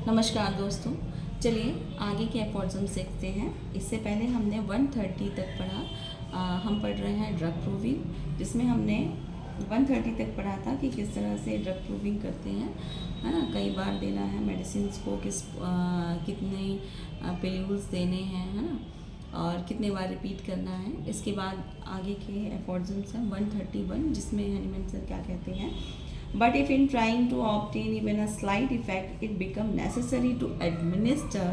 नमस्कार दोस्तों, चलिए आगे के एफॉर्ड्सम सीखते हैं। इससे पहले हमने 130 तक पढ़ा। हम पढ़ रहे हैं ड्रग प्रूविंग, जिसमें हमने 130 तक पढ़ा था कि किस तरह से ड्रग प्रूविंग करते हैं, है ना। कई बार देना है मेडिसिन को, कितने पिल्यूल्स देने हैं, है ना, और कितने बार रिपीट करना है। इसके बाद आगे के एफॉर्ड्सम्स हैं 131, जिसमें हनीमैन सर क्या कहते हैं, but if in trying to obtain even a slight effect it become necessary to administer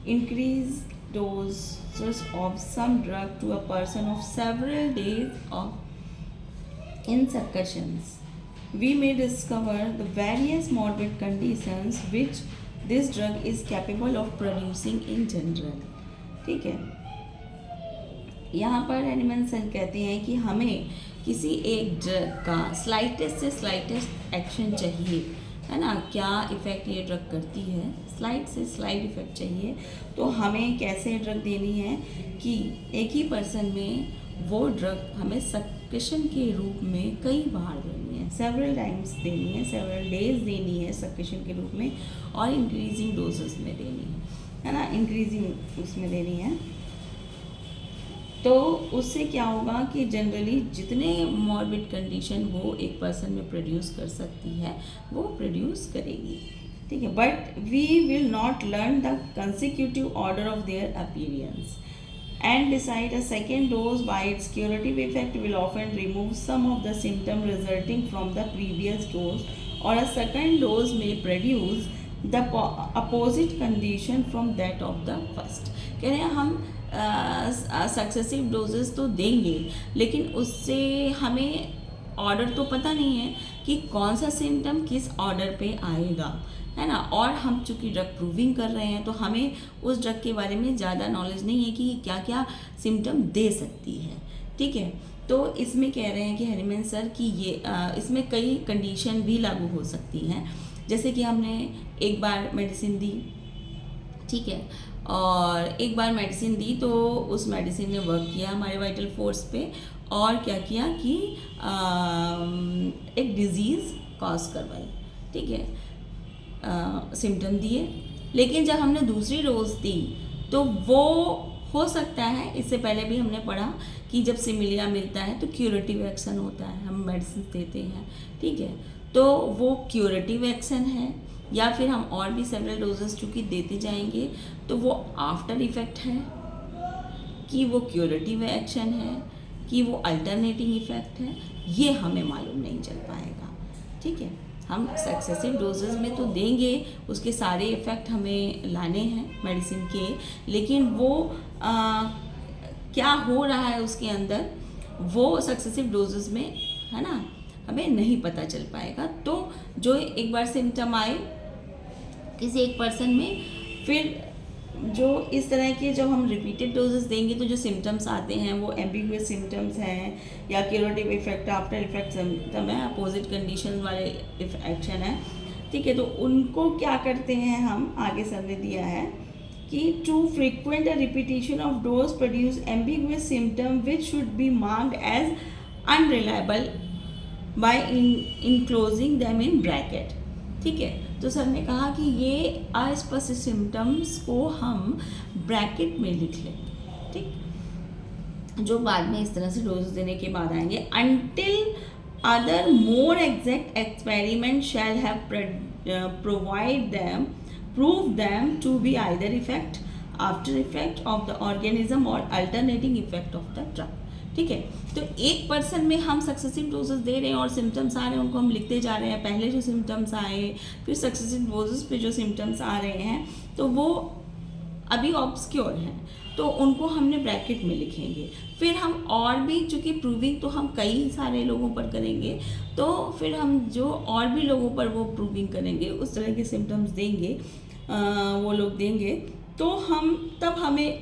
increased doses of some drug to a person of several days of in successions, we may discover the various morbid conditions which this drug is capable of producing in general। ठीक है, यहाँ पर Hahnemann sir कहते हैं कि हमें किसी एक ड्रग का स्लाइटेस्ट से स्लाइटेस्ट एक्शन चाहिए, है ना। क्या इफ़ेक्ट ये ड्रग करती है, स्लाइट से स्लाइट इफ़ेक्ट चाहिए। तो हमें कैसे ड्रग देनी है कि एक ही पर्सन में वो ड्रग हमें सक्शन के रूप में कई बार देनी है, सेवरल टाइम्स देनी है, सेवरल डेज देनी है सक्शन के रूप में, और इंक्रीजिंग डोजेस में देनी है ना, इंक्रीजिंग उसमें देनी है। तो उससे क्या होगा कि जनरली जितने मॉर्बिड कंडीशन वो एक पर्सन में प्रोड्यूस कर सकती है वो प्रोड्यूस करेगी, ठीक है। But we will not learn the consecutive order of their appearance and decide a second dose by its curative effect will often remove some of the symptom resulting from the previous dose, or a second dose may produce the opposite condition from that of the first। कह रहे हैं हम successive doses तो देंगे, लेकिन उससे हमें order तो पता नहीं है कि कौन सा सिम्टम किस ऑर्डर पे आएगा, है ना। और हम चूँकि ड्रग प्रूविंग कर रहे हैं तो हमें उस ड्रग के बारे में ज़्यादा नॉलेज नहीं है कि क्या क्या सिम्टम दे सकती है, ठीक है। तो इसमें कह रहे हैं कि हनीमैन सर कि ये इसमें कई कंडीशन भी लागू हो सकती हैं। जैसे कि हमने एक बार मेडिसिन दी, ठीक है, और एक बार मेडिसिन दी तो उस मेडिसिन ने वर्क किया हमारे वाइटल फोर्स पे, और क्या किया कि एक डिज़ीज़ कॉज करवाई, ठीक है, सिम्टम दिए। लेकिन जब हमने दूसरी डोज दी तो वो हो सकता है, इससे पहले भी हमने पढ़ा कि जब सिमिलिया मिलता है तो क्यूरेटिव एक्शन होता है, हम मेडिसिन देते हैं, ठीक है। तो वो क्यूरेटिव एक्शन है, या फिर हम और भी सेवरल डोजेस चूँकि देते जाएंगे तो वो आफ्टर इफ़ेक्ट है, कि वो क्यूरेटिव एक्शन है, कि वो अल्टरनेटिंग इफ़ेक्ट है, ये हमें मालूम नहीं चल पाएगा, ठीक है। हम सक्सेसिव डोजेस में तो देंगे, उसके सारे इफ़ेक्ट हमें लाने हैं मेडिसिन के, लेकिन वो क्या हो रहा है उसके अंदर वो सक्सेसिव डोजेस में, है ना, हमें नहीं पता चल पाएगा। तो जो एक बार सिम्टम आए किसी एक पर्सन में, फिर जो इस तरह के जब हम रिपीटेड डोजेस देंगे तो जो सिम्टम्स आते हैं वो एम्बिगुअस सिम्टम्स हैं, या curative effect, after effect symptom है, अपोजिट कंडीशन वाले एक्शन है, ठीक है। तो उनको क्या करते हैं हम, आगे सर ने दिया है कि too frequent repetition of dose produce ambiguous symptom which should be marked as unreliable by enclosing them in bracket, ठीक है। तो सर ने कहा कि ये अस्पष्ट सिम्टम्स को हम ब्रैकेट में लिख लेंगे, ठीक, जो बाद में इस तरह से डोज देने के बाद आएंगे। Until other more exact experiment shall have prove them to be either effect, after effect of the organism और alternating effect of the drug, ठीक है। तो एक पर्सन में हम सक्सेसिव डोजेस दे रहे हैं और सिम्टम्स आ रहे हैं, उनको हम लिखते जा रहे हैं, पहले जो सिम्टम्स आए फिर सक्सेसिव डोजेस पे जो सिम्टम्स आ रहे हैं तो वो अभी ऑब्सक्योर हैं, तो उनको हमने ब्रैकेट में लिखेंगे। फिर हम और भी, चूँकि प्रूविंग तो हम कई सारे लोगों पर करेंगे, तो फिर हम जो और भी लोगों पर वो प्रूविंग करेंगे, उस तरह के सिम्टम्स देंगे, वो लोग देंगे, तो हम तब हमें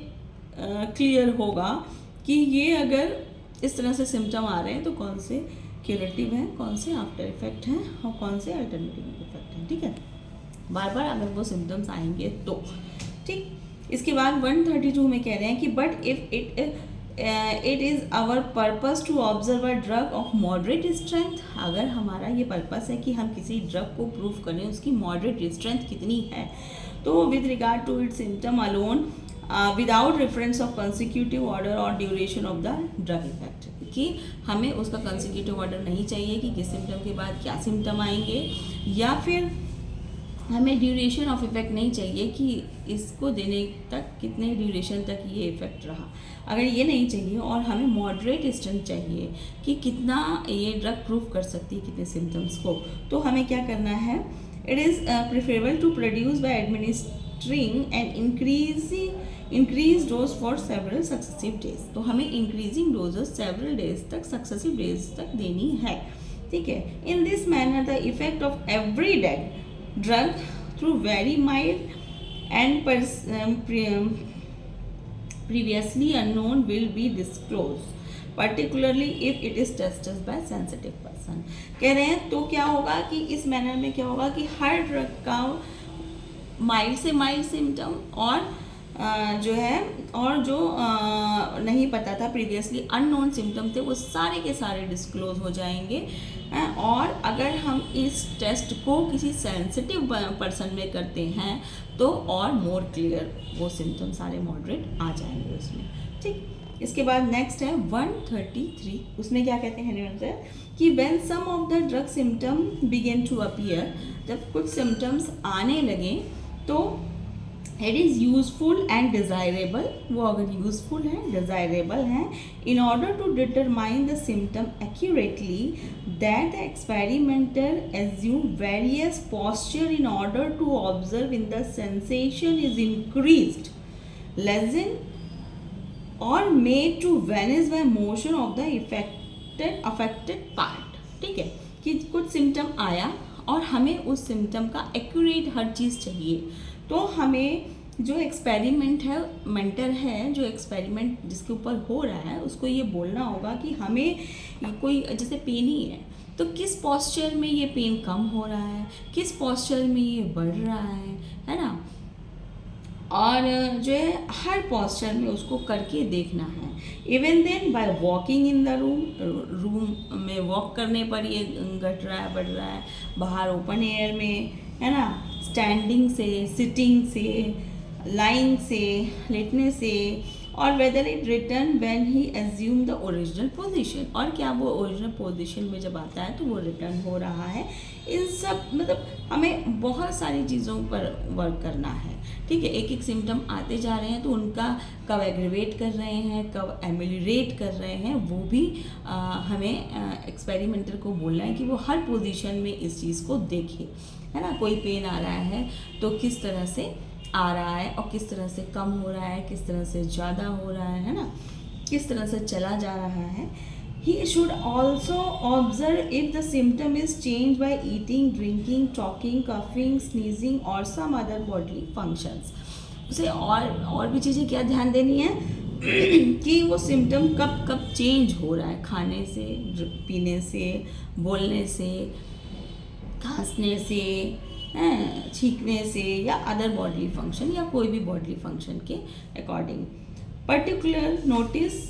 क्लियर होगा कि ये अगर इस तरह से सिम्टम आ रहे हैं तो कौन से क्यूरेटिव हैं, कौन से आफ्टर इफेक्ट हैं, और कौन से अल्टरनेटिव इफेक्ट हैं, ठीक है। बार बार अगर वो सिम्टम्स आएंगे तो, ठीक। इसके बाद 132 में कह रहे हैं कि but if it it is our purpose to observe a drug of moderate strength. अगर हमारा ये पर्पस है कि हम किसी ड्रग को प्रूव करें उसकी मॉडरेट स्ट्रेंथ कितनी है, तो with regard to its symptom alone without reference of consecutive order और duration of the drug effect, कि हमें उसका कंसिक्यूटिव ऑर्डर नहीं चाहिए कि किस सिम्टम के बाद क्या सिम्टम आएंगे, या फिर हमें ड्यूरेशन ऑफ इफेक्ट नहीं चाहिए कि इसको देने तक कितने ड्यूरेशन तक ये इफेक्ट रहा। अगर ये नहीं चाहिए और हमें मॉडरेट स्ट्रेंथ चाहिए कि कितना ये ड्रग प्रूव कर सकती है कितने सिम्टम्स को, तो हमें क्या करना है, it is preferable to produce by administering and increase dose for several successive days. तो हमें इंक्रीजिंग डोजेस सेवरल डेज तक, सक्सेसिव डेज तक देनी है, ठीक है। In this manner the effect of every drug through very mild and previously unknown will be disclosed, particularly if it is tested by sensitive person। कह रहे हैं तो क्या होगा कि इस मैनर में क्या होगा कि हर ड्रग का माइल्ड से माइल्ड सिम्टम और जो है और जो नहीं पता था प्रीवियसली अननोन सिम्टम थे वो सारे के सारे डिस्क्लोज हो जाएंगे। और अगर हम इस टेस्ट को किसी सेंसिटिव पर्सन में करते हैं तो और मोर क्लियर वो सिम्टम सारे मॉडरेट आ जाएंगे उसमें, ठीक। इसके बाद नेक्स्ट है 133। उसमें क्या कहते हैं कि when some of the drug symptom begin to appear, जब कुछ सिम्टम्स आने लगे तो it is useful and desirable, वो अगर यूजफुल है डिज़ायरेबल हैं, in order to determine the symptom accurately that the experimenter assume various posture in order to observe in the sensation is increased, lessen और made to vanish by motion of the affected part, ठीक है। कि कुछ symptom आया और हमें उस symptom का एक्यूरेट हर चीज़ चाहिए, तो हमें जो मेंटर है, जो एक्सपेरिमेंट जिसके ऊपर हो रहा है उसको ये बोलना होगा कि हमें कोई जैसे पेन ही है तो किस पोस्चर में ये पेन कम हो रहा है, किस पोस्चर में ये बढ़ रहा है ना। और जो है हर पोस्चर में उसको करके देखना है। Even then by walking in the room में वॉक करने पर ये घट रहा है, बढ़ रहा है, बाहर ओपन एयर में, है ना, स्टैंडिंग से, सिटिंग से, लाइंग से, लेटने से, और whether it return when he assume the original position, और क्या वो ओरिजिनल पोजीशन में जब आता है तो वो रिटर्न हो रहा है। इन सब मतलब हमें बहुत सारी चीज़ों पर वर्क करना है, ठीक है। एक एक सिम्टम आते जा रहे हैं तो उनका कब एग्रीवेट कर रहे हैं, कब एमिलिरेट कर रहे हैं, वो भी हमें एक्सपेरिमेंटर को बोलना है कि वो हर पोजीशन में इस चीज़ को देखे, है ना। कोई पेन आ रहा है तो किस तरह से आ रहा है और किस तरह से कम हो रहा है, किस तरह से ज़्यादा हो रहा है ना, किस तरह से चला जा रहा है। He should also observe if the symptom is changed by eating, drinking, talking, coughing, sneezing or some other bodily functions। उसे और भी चीज़ें क्या ध्यान देनी है कि वो सिम्टम कब कब चेंज हो रहा है, खाने से, पीने से, बोलने से, खांसने से, छींकने से, या अदर बॉडली फंक्शन या कोई भी बॉडली फंक्शन के according. Particular notice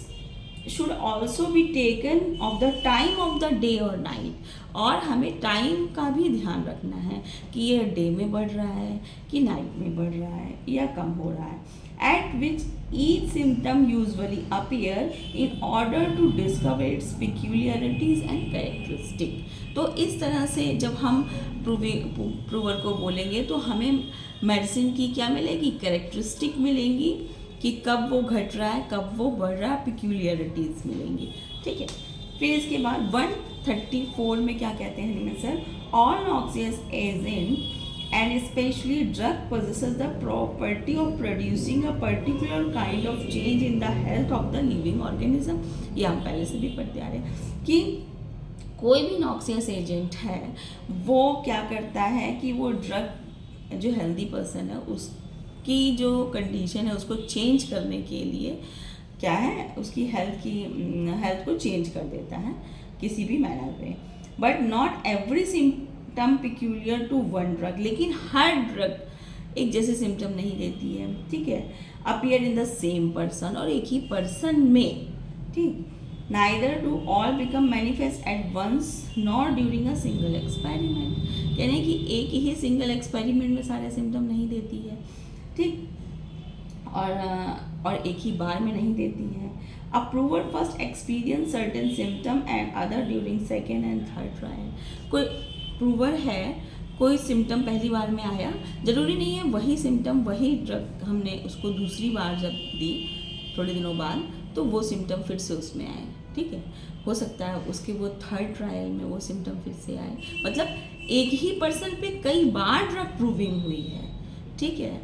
should also be taken of the time of the day और नाइट, और हमें टाइम का भी ध्यान रखना है कि ये डे में बढ़ रहा है कि नाइट में बढ़ रहा है या कम हो रहा है। At which each symptom usually appear in order to discover its peculiarities and characteristic. तो इस तरह से जब हम प्रूवर को बोलेंगे तो हमें मेडिसिन की क्या मिलेगी, कैरेक्टरिस्टिक मिलेंगी कि कब वो घट रहा है, कब वो बढ़ रहा है, पिक्यूलियरिटीज़ मिलेंगी, ठीक है। फिर इसके बाद 134 में क्या कहते हैं sir, all noxious agent and especially drug possesses the property of producing a particular kind of change in the health of the living organism। ये हम पहले से भी पढ़ते आ रहे हैं कि कोई भी नॉक्सियस एजेंट है वो क्या करता है कि वो ड्रग जो हेल्दी पर्सन है उसकी जो कंडीशन है उसको चेंज करने के लिए क्या है, उसकी हेल्थ को चेंज कर देता है किसी भी मैनर में। But not every symptom peculiar to one drug, लेकिन हर ड्रग एक जैसे सिम्टम नहीं देती है, ठीक है। Appear in the same person, और एक ही पर्सन में ठीक। Neither do all become manifest at once nor during a single experiment, कह रहे हैं कि एक ही सिंगल एक्सपेरिमेंट में सारे सिम्टम नहीं देती है, ठीक, और एक ही बार में नहीं देती है। A prover first experience certain symptom and other during second and third trial, कोई प्रूवर है, कोई सिम्टम पहली बार में आया, ज़रूरी नहीं है वही सिम्टम वही ड्रग हमने उसको दूसरी बार जब दी थोड़े दिनों बाद तो वो सिम्टम फिर से उसमें आए, ठीक है, हो सकता है उसके वो थर्ड ट्रायल में वो सिम्टम फिर से आए, मतलब एक ही पर्सन पे कई बार ड्रग प्रूविंग हुई है, ठीक है,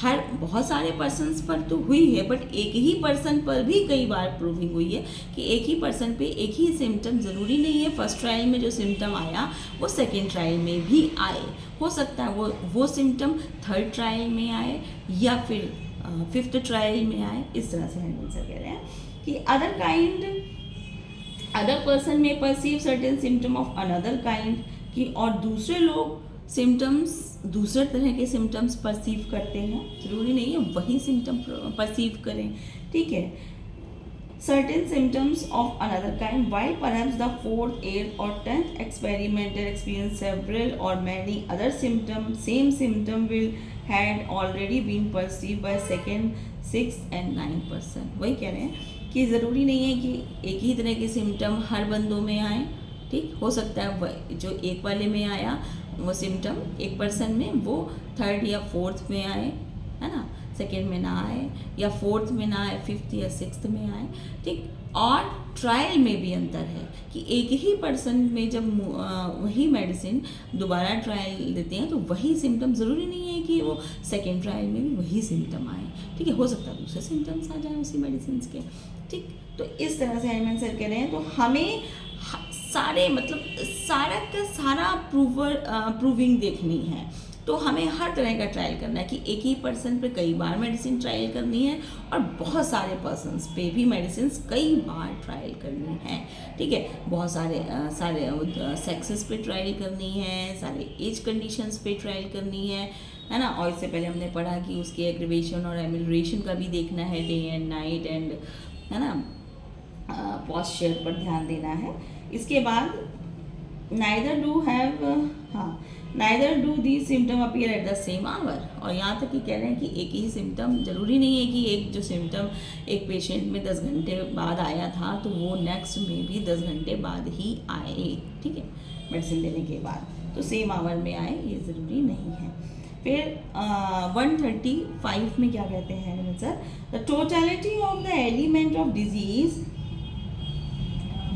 हर बहुत सारे पर्सन्स पर तो हुई है बट एक ही पर्सन पर भी कई बार प्रूविंग हुई है कि एक ही पर्सन पे एक ही सिम्टम, ज़रूरी नहीं है फर्स्ट ट्रायल में जो सिम्टम आया वो सेकेंड ट्रायल में भी आए, हो सकता है वो सिम्टम थर्ड ट्रायल में आए या फिर फिफ्थ ट्रायल में आए, इस तरह से हैंडल सर कह रहे हैं कि अदर पर्सन में perceive certain symptom of another kind, कि और दूसरे लोग सिम्टम्स दूसरे तरह के सिम्टम्स परसीव करते हैं, ज़रूरी नहीं है वही सिम्टम परसीव करें, ठीक है, certain symptoms of another kind while perhaps the fourth, eighth or 10th experimenter experience several or many other same symptom will had already been perceived by second, sixth and ninth person। वही कह रहे हैं कि ज़रूरी नहीं है कि एक ही तरह के सिम्टम हर बंदों में आए, ठीक, हो सकता है जो एक वाले में आया वो सिम्टम एक पर्सन में वो थर्ड या फोर्थ में आए, है ना, सेकेंड में ना आए या फोर्थ में ना आए, फिफ्थ या सिक्स्थ में आए, ठीक, और ट्रायल में भी अंतर है कि एक ही पर्सन में जब वही मेडिसिन दोबारा ट्रायल देते हैं तो वही सिम्टम, ज़रूरी नहीं है कि वो सेकेंड ट्रायल में भी वही सिम्टम आए, ठीक है, हो सकता है दूसरे सिम्टम्स आ जाए उसी मेडिसिन के, ठीक, तो इस तरह से हैनमैन सर कह रहे हैं। तो हमें सारे मतलब सारा का सारा प्रूविंग देखनी है, तो हमें हर तरह का ट्रायल करना है कि एक ही पर्सन पे कई बार मेडिसिन ट्रायल करनी है और बहुत सारे पर्सन्स पे भी मेडिसिन कई बार ट्रायल करनी है, ठीक है, बहुत सारे सेक्सेस पे ट्रायल करनी है, सारे एज कंडीशंस पे ट्रायल करनी है ना, और इससे पहले हमने पढ़ा कि उसके एग्रीवेशन और एमिलरेशन का भी देखना है, डे एंड नाइट एंड, है ना, पॉस्चर पर ध्यान देना है। इसके बाद neither do these symptom appear at the same hour, और यहाँ तक कि कह रहे हैं कि एक ही सिम्टम, ज़रूरी नहीं है कि एक जो सिम्टम एक पेशेंट में 10 घंटे बाद आया था तो वो नेक्स्ट में भी 10 घंटे बाद ही आए, ठीक है, मेडिसिन लेने के बाद, तो सेम आवर में आए ये ज़रूरी नहीं है। फिर 135 में क्या कहते हैं sir, the totality of the element of disease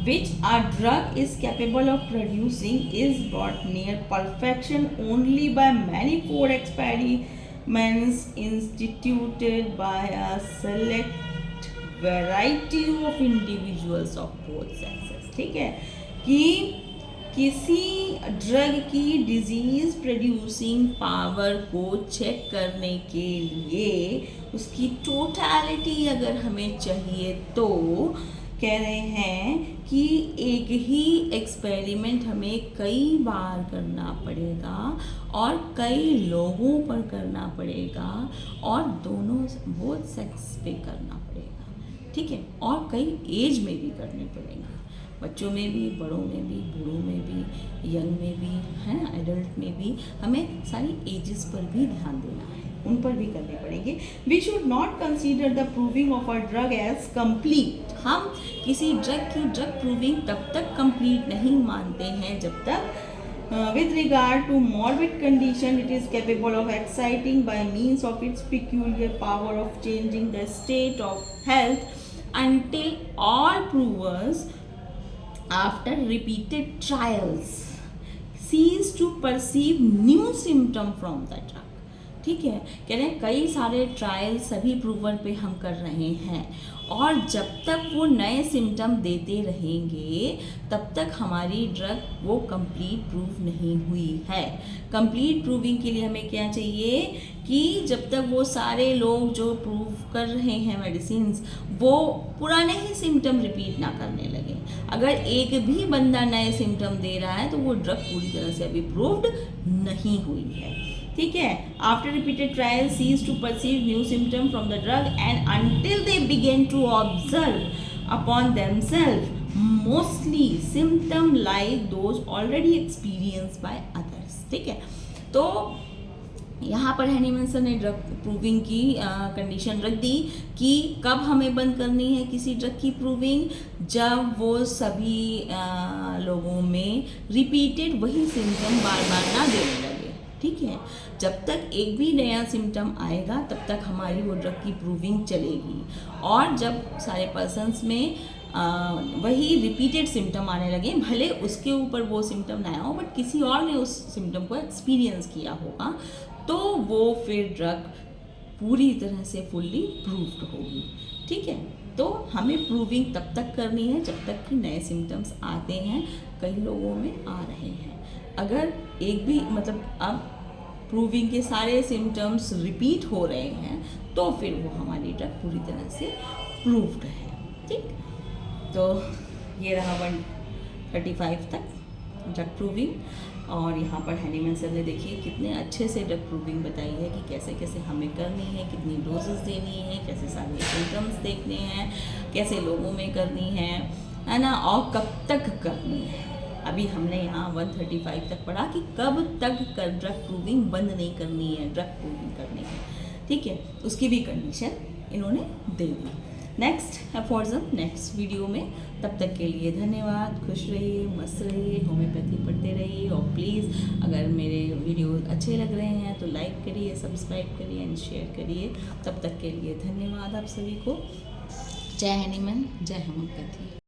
which a drug is capable of producing is brought near perfection only by manifold experiments instituted by a select variety of individuals of both sexes, ठीक है, कि किसी drug की disease producing power को check करने के लिए उसकी टोटलिटी अगर हमें चाहिए तो कह रहे हैं कि एक ही एक्सपेरिमेंट हमें कई बार करना पड़ेगा और कई लोगों पर करना पड़ेगा और दोनों बोथ सेक्स पे करना पड़ेगा, ठीक है, और कई एज में भी करने पड़ेंगे, बच्चों में भी, बड़ों में भी, बूढ़ों में भी, यंग में भी, है ना, एडल्ट में भी, हमें सारी एजेस पर भी ध्यान देना है, उन पर भी करने पड़ेंगे। We should not consider the proving of a drug as complete, हम किसी ड्रग की ड्रग प्रूविंग तब तक कंप्लीट नहीं मानते हैं जब तक with regard to morbid condition it is capable of exciting by means of its peculiar power of changing the state of health until all provers after repeated trials cease to perceive new symptom from the drug, ठीक है, कह रहे हैं कई सारे trial सभी prover पे हम कर रहे हैं और जब तक वो नए सिम्टम देते रहेंगे तब तक हमारी ड्रग वो कंप्लीट प्रूव नहीं हुई है। कंप्लीट प्रूविंग के लिए हमें क्या चाहिए कि जब तक वो सारे लोग जो प्रूव कर रहे हैं मेडिसिन्स वो पुराने ही सिम्टम रिपीट ना करने लगे। अगर एक भी बंदा नए सिम्टम दे रहा है तो वो ड्रग पूरी तरह से अभी प्रूव्ड नहीं हुई है, ठीक है। After repeated trial cease to perceive new symptom from the drug and until they begin to observe upon themselves, mostly symptom like those already experienced by others. ठीक है, तो यहाँ पर हैनीमैन सर ने ड्रग प्रूविंग की condition रख दी कि कब हमें बंद करनी है किसी ड्रग की प्रूविंग, जब वो सभी लोगों में रिपीटेड वही सिम्टम बार बार ना देने लगे। ठीक है, जब तक एक भी नया सिम्टम आएगा तब तक हमारी वो ड्रग की प्रूविंग चलेगी, और जब सारे पर्सन्स में वही रिपीटेड सिम्टम आने लगे, भले उसके ऊपर वो सिम्टम ना आया हो बट किसी और ने उस सिम्टम को एक्सपीरियंस किया होगा, तो वो फिर ड्रग पूरी तरह से फुल्ली प्रूव्ड होगी। ठीक है, तो हमें प्रूविंग तब तक करनी है जब तक कि नए सिम्टम्स आते हैं, कई लोगों में आ रहे हैं। अगर एक भी मतलब अब प्रूविंग के सारे सिम्टम्स रिपीट हो रहे हैं तो फिर वो हमारी ड्रग पूरी तरह से प्रूव्ड है। ठीक, तो ये रहा 135 तक ड्रग प्रूविंग, और यहाँ पर हैनीमैन सर ने देखिए कितने अच्छे से ड्रग प्रूविंग बताई है कि कैसे कैसे हमें करनी है, कितनी डोजेस देनी है, कैसे सारे सिम्टम्स देखने हैं, कैसे लोगों में करनी है ना, और कब तक करनी है। अभी हमने यहाँ 135 तक पढ़ा कि कब तक ड्रग प्रूविंग बंद नहीं करनी है, ड्रग प्रूविंग करनी है। ठीक है, उसकी भी कंडीशन इन्होंने दे दी। नेक्स्ट एफोर्जम नेक्स्ट वीडियो में, तब तक के लिए धन्यवाद। खुश रहिए, मस्त रहिए, होम्योपैथी पढ़ते रहिए, और प्लीज़ अगर मेरे वीडियो अच्छे लग रहे हैं तो लाइक करिए, सब्सक्राइब करिए एंड शेयर करिए। तब तक के लिए धन्यवाद आप सभी को। जय हैनीमैन, जय होम्योपैथी।